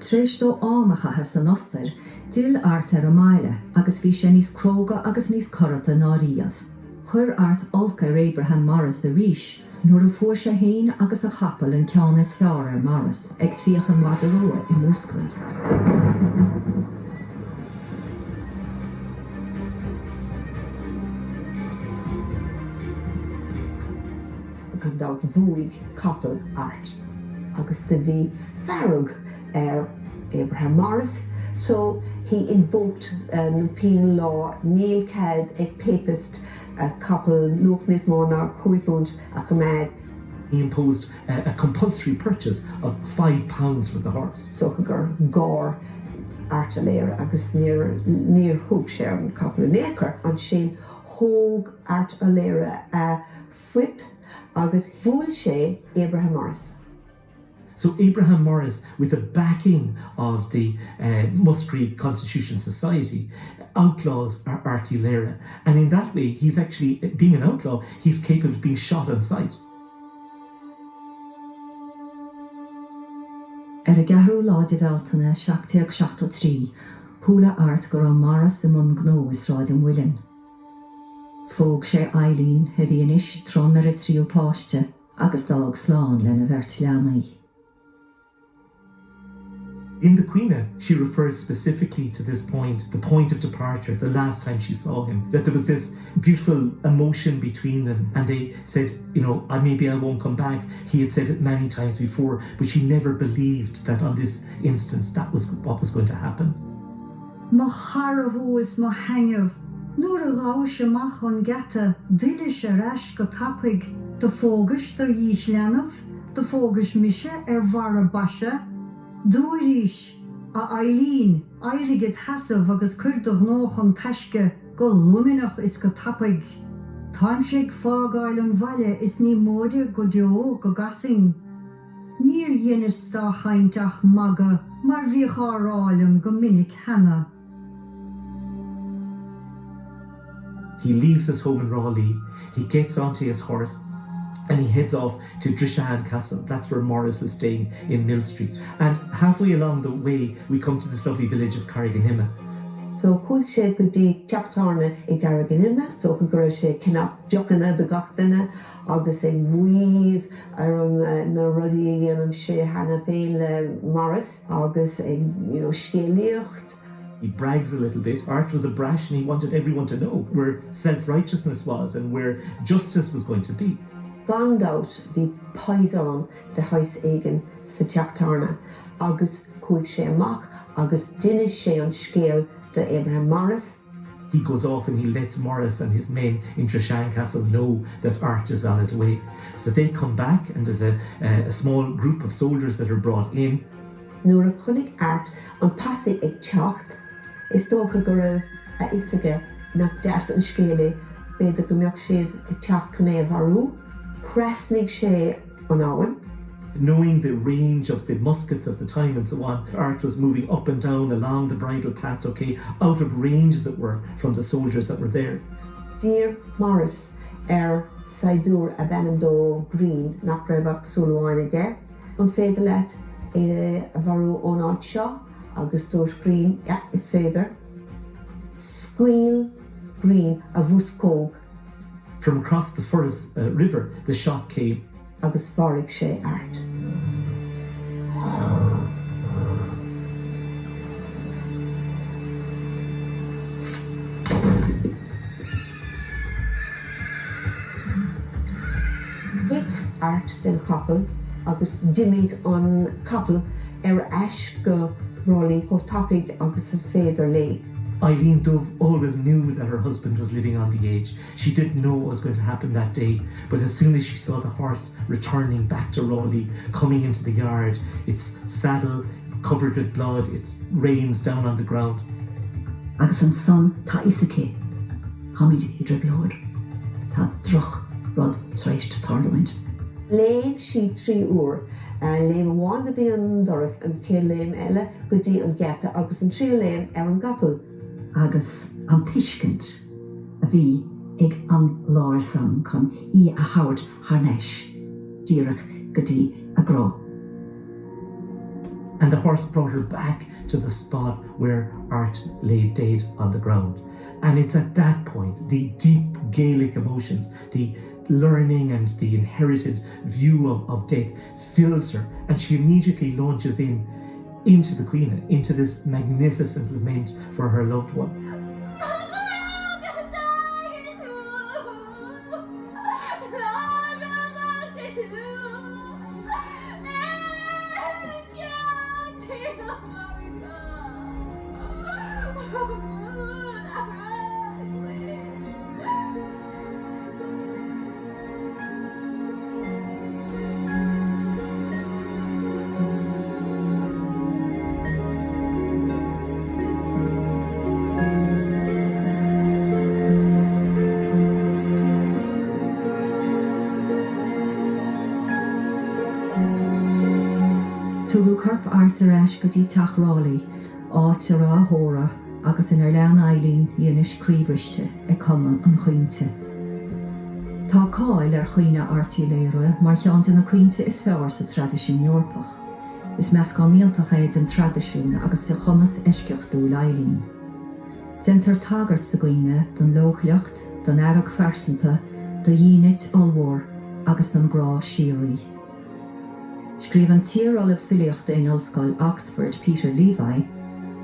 Tréistó ámacha san ostar, dil art maile, agus bhí sé níos cróga agus níos corrata ná riamh. Chur art olca Abraham Morris de ríis, nuair a fuair sé héin agus a chapel in Caoineadh fearr Morris ag fiochan Wadarua I Múscaí. Gan dát bhuaig capel art, agus de bhí fearg Abraham Morris, so he invoked penal law Neil Cad ag papist a couple Lochnis Mona Coifund a Caoineadh. He imposed a compulsory purchase of £5 for the horse. So gur gár art Laoghaire agus near hoog sé an couple necker an sin hoog art Laoghaire a whip agus bhuail sé Abraham Morris. So Abraham Morris, with the backing of the Musgrave Constitution Society, outlaws Art Laoghaire. And in that way, he's actually, being an outlaw, he's capable of being shot on sight. A garú láide bheltainna 1773, thula art gur an Morris de mun gnó is ráid an bhuilean. Fóg sé Eileen a bhí inis trom a tríú páiste agus dag sláán lena bheirt leanaí. In the Caoineadh, she refers specifically to this point, the point of departure, the last time she saw him, that there was this beautiful emotion between them, and they said, maybe I won't come back. He had said it many times before, but she never believed that on this instance that was what was going to happen. Ma charahú is ma hangah, nuair a gá sé mach an gata, duine sé reis go tapig de fógas do dhís leanamh, de fógas mise bhar a baise, dúiríis a Eileen airigid hasamh agus cuirdamh nóch an taisce go luminach is go tapig. Táim sé ag fágáil an bhaile is ní móide go deo go gasing. Níor dhéanamh stá chaintach maga mar bhí cháráilm go minic hena. He leaves his home in Raleigh, he gets onto his horse, and he heads off to Lehane Castle. That's where Morris is staying in Mill Street. And halfway along the way, we come to this lovely village of Caoineadh. So chuig sé go dtí teachtarna I Caoineadh, so go raibh sé cinna deochanna do gachtainna agus ag muomh ar an na rudaí a dhéanam sé hena féin le Morris agus ag scéalaíocht. He brags a little bit. Art was a brash and he wanted everyone to know where self-righteousness was and where justice was going to be. Gandát bhí paisán de hois éigen sa teachtarna agus chuig sé amach agus duine sé an scéal de Abraham Morris. He goes off and he lets Morris and his men in Lehane Castle know that Art is on his way. So they come back and there's a small group of soldiers that are brought in. Nuair a chunig Art an passaí ag teacht, is dócha go raibh a isaige nach deas an scéala beidir go mbeadh siad ag teacht Caoineadh bharú. Cresnig sé an áhan. Knowing the range of the muskets of the time and so on, Art was moving up and down along the bridle path, out of range as it were, from the soldiers that were there. Dear Morris, Saidúr a Benandó Green nach raibh súlháin aige, an féidir leat a bharú ón áit seo, agus dúir Green, is féidir. Squeal Green a bhúscóg. From across the Forres River, the shot came. Agus bharigh sé Art. Hit Art den chapel agus dimig an capel ais go Raleigh go tapig agus a féidir lé. Eileen Dove always knew that her husband was living on the edge. She didn't know what was going to happen that day, but as soon as she saw the horse returning back to Raleigh, coming into the yard, its saddle covered with blood, its reins down on the ground. Agus an son tá isaché, hamid hydra beor, tá droch rod tréist tarlaint. Léim si 3 uair, léim bháin go dtí an doras an cé léim eile go dtí an gata agus an 3 léim an gapel. Agus an tiiscint a bhí ag an láir san chun a howard harneis, díreach go dtí a grá. And the horse brought her back to the spot where Art lay dead on the ground. And it's at that point, the deep Gaelic emotions, the learning and the inherited view of death fills her, and she immediately launches into the Caoineadh, into this magnificent lament for her loved one. Tugu corp Art ar eis go dtí teachrálaí áit ar á thóra agus in ar lean Eileen dhéanais críomhrichte ag cuma an chaointe. Tá cáil ar Caoineadh Artí Laoghaire mar cheantar na caointe is fearr sa tradiisiún Eorpach. Is meascáníontach éid an tradiisiún agus sa chumas eisceachtú Eileen. Dentar tagart sa Caoineadh don lóchleacht, don airag fearsanta, do dhíonit olmhór agus don grá siaraí. Scríb an tír olaf filiocht in Ulscoil Oxford Peter Levi,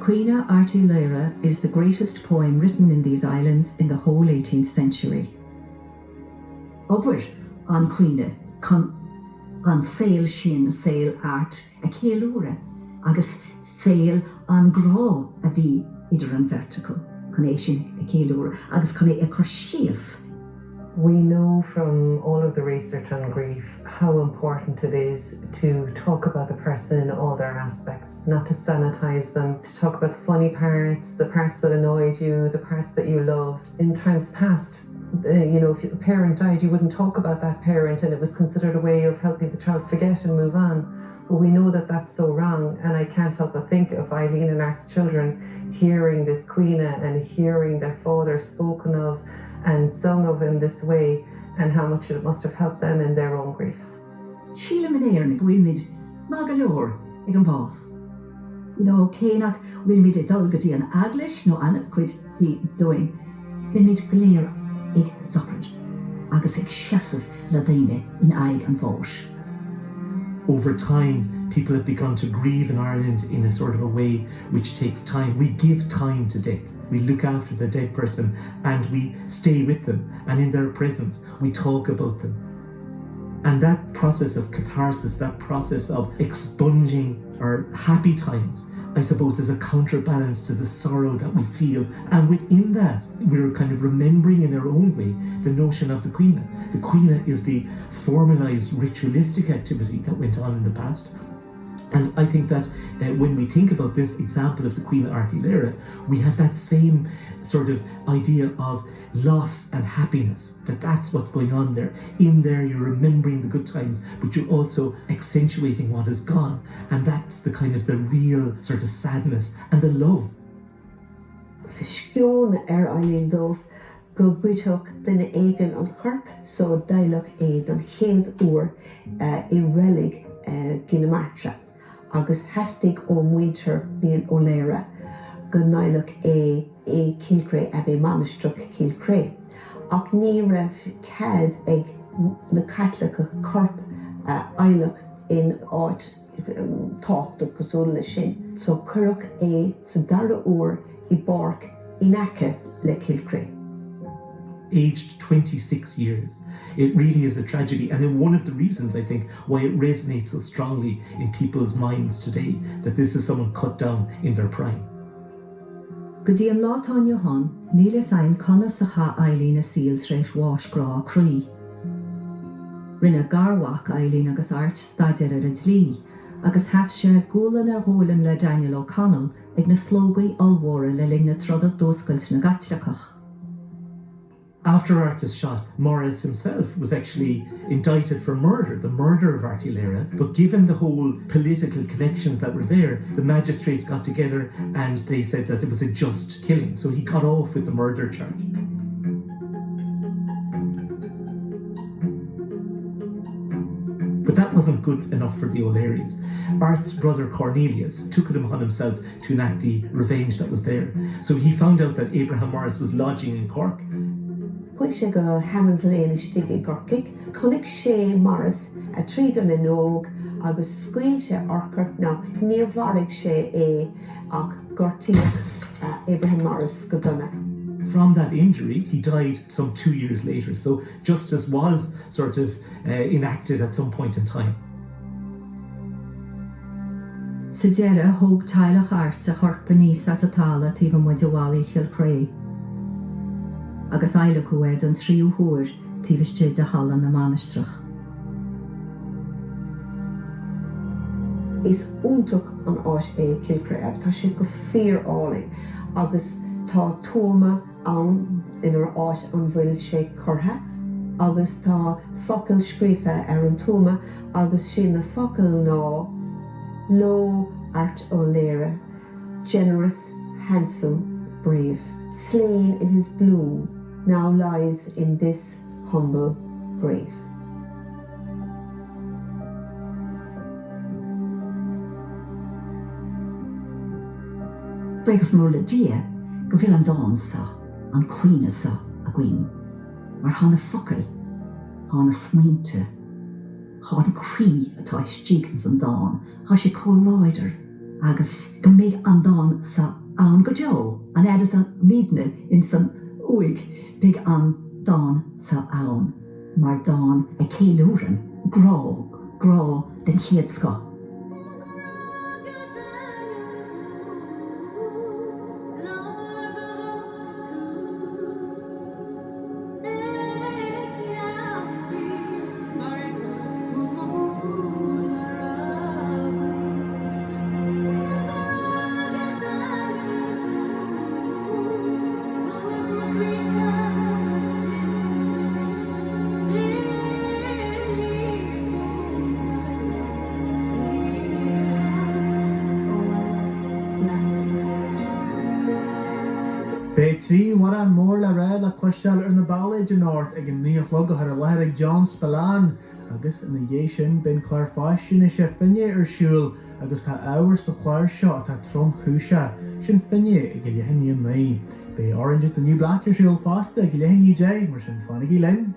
Caoineadh Artí Laoghaire is the greatest poem written in these islands in the whole 18th century. Obair an Caoineadh chun an saoil sin saoil art a céalúra agus saoil an grá a bhí idir an vertical chun é sin a céalúra agus chun é a chur síos. We know from all of the research on grief how important it is to talk about the person in all their aspects, not to sanitize them, to talk about the funny parts, the parts that annoyed you, the parts that you loved. In times past, if a parent died, you wouldn't talk about that parent, and it was considered a way of helping the child forget and move on. But we know that that's so wrong, and I can't help but think of Eileen and Art's children hearing this Caoineadh and hearing their father spoken of and sung of in this way, and how much it must have helped them in their own grief. Síle manéir na bhfuilmid má go leor ag an bás. Cénach bhfuilmid I dul go dtí an aglis nó anad chuid dí doing. Bhfuilmid go léir ag socrid agus ag seasamh le daoine in aig an bhós. Over time, people have begun to grieve in Ireland in a sort of a way which takes time. We give time to death. We look after the dead person and we stay with them, and in their presence we talk about them. And that process of catharsis, that process of expunging our happy times, I suppose is a counterbalance to the sorrow that we feel. And within that, we're kind of remembering in our own way the notion of the Caoineadh. The Caoineadh is the formalized ritualistic activity that went on in the past. And I think that when we think about this example of the Caoineadh Artí Laoghaire, we have that same sort of idea of loss and happiness, that's what's going on there. In there, you're remembering the good times, but you're also accentuating what is gone. And that's the kind of the real sort of sadness and the love. Fisciún Eileen Dómh go buiteach duine éigean an chorp, so dailech an chéad uair I relic Ginnamarcha, agus heastig ó muintir bíon ó léire go nailech é Kilcrea a bhí manistruach Kilcrea. Ach ní raibh cad ag na Caitleacha corp eilech in áit táchta cosúil le sin. So curach é sa dara uair I barc Inacha le Kilcrea. Aged 26 years. It really is a tragedy, and one of the reasons I think why it resonates so strongly in people's minds today, that this is someone cut down in their prime. Go dtí an látán Johan, níl is ein conna sa cha Eileen a síl tréis bháis grá crí. Rinne garwach Eileen agus Art staidir ar a dlí, agus has sé gúlan a hólan le Daniel O'Connell ag na slógaí olmhóra le linn na trodda dóscailt na gatreachach. After Art is shot, Morris himself was actually indicted for murder, the murder of Artí Laoghaire. But given the whole political connections that were there, the magistrates got together and they said that it was a just killing. So he got off with the murder charge. But that wasn't good enough for the O'Learys. Art's brother Cornelius took it upon himself to enact the revenge that was there. So he found out that Abraham Morris was lodging in Cork. Chuig sé go Hammond Lane istigh I Gorcaigh, chunig sé Morris a tríd an óg agus scuil sé orchart ná níor bharigh sé ach gortaíodh Abraham Morris go donna. From that injury, he died some 2 years later. So justice was sort of enacted at some point in time. Sa deire thóg Tailleach Art sa chorpa níos as a tála taobh muid bhálaí Chilcré. Agus eile cuaid an tríú thuair taobh isté de hallan na Manastrach. Is úntach an áis Kilcreab, tá sé go fíorálaigh agus tá tuama an inar áis an bhfuil sé curtha agus tá focail scríofa an tuama agus sin na focail ná Art O'Leary, generous, handsome, brave. Slain in his bloom, now lies in this humble grave. Bregus mór le dia, go bhfuil an dáin sa, an cuoine sa a gcuin. Mar tháina focail, tháina smaointe, tháina crí atá istíigh an dáin, tá sé comhláidir agus go mbeidh an dáin sa ann go deo, an éidir an mídne in san uig beidh an dáin sa ann, mar dáin a céiliúran, grá den chéad sco. Bétrí war an mór le ré le coisteil ar na ballid an áirt ag an níomhlog ar a Laoghaire John Spillane agus in dhé sin ben chláir fáis sin is sé finne ar siúil agus tá ábhar sa chláir seo atá trom chúise sin finne ag go Lehane mé. Bé Orange is the New Black ar siúil fásta ag Lehane mar sin fannaigh Lynn.